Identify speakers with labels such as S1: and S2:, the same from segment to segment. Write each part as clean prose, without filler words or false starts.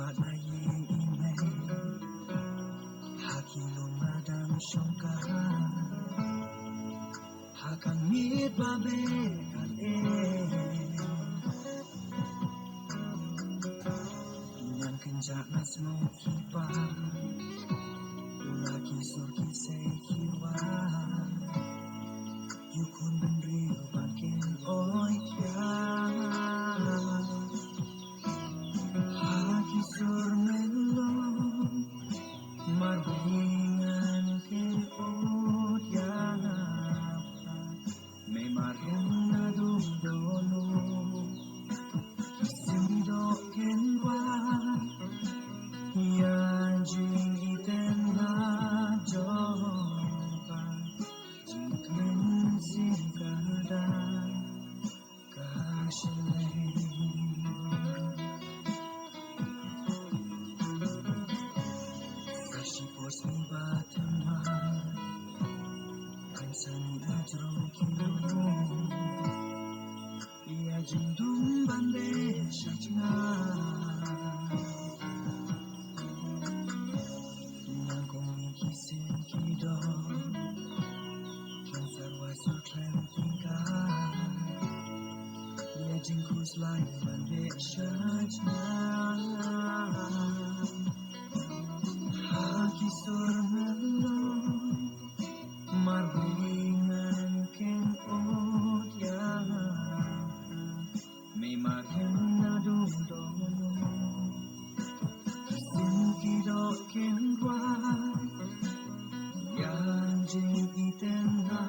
S1: na ime hakilong madang syongka hakan mit babe kan yang kenjak nas mau kipa lagi surgi say kiwa yukun bendri bakin oi ya haki sur melon marbingan ken ut ya me mariam nadu dono sindo ken wa ya jing iten na jopa jing men singkada kashlei Posni batama kansan ajrong kilo ia jindum bande shachna nang kong kisin kido kansar wasu klem tingka ia jingkus lai bande shachna haki sur melon marbingan ken ut ya me mariam nadu dono sin kido ken wa yang jing iten na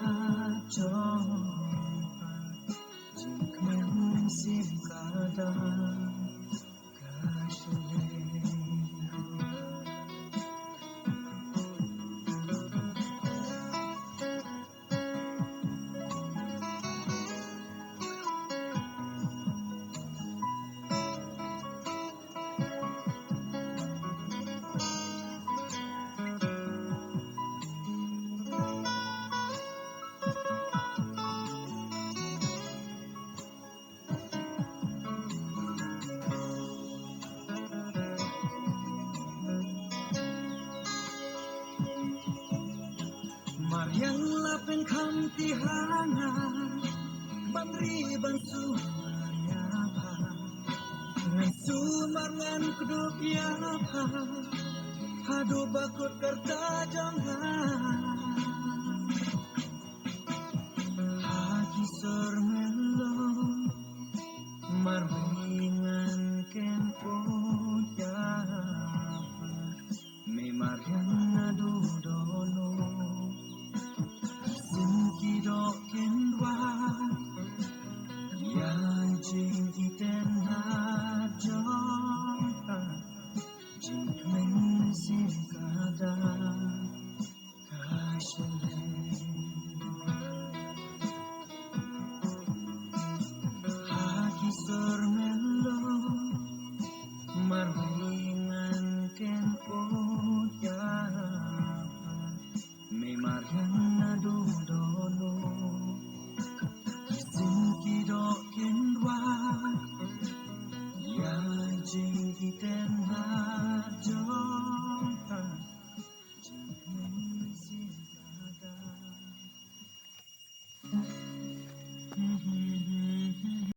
S1: jopa jing men sim kada kashlei Mariang lapen kam tihana Bamri bansu manyapa Ngansu mangan kuduk yapa Hadu bakut kerta jangha Haki sur melon Marbingan ken uyapa Me mariang nadu dono Kido ken wa ya jing iten na jopa jing men sim kada kashlei haki sur melon marbingan ken ut ya me mariam nadu dono sin kido ken wa ya jing iten na jopa jing men sim kada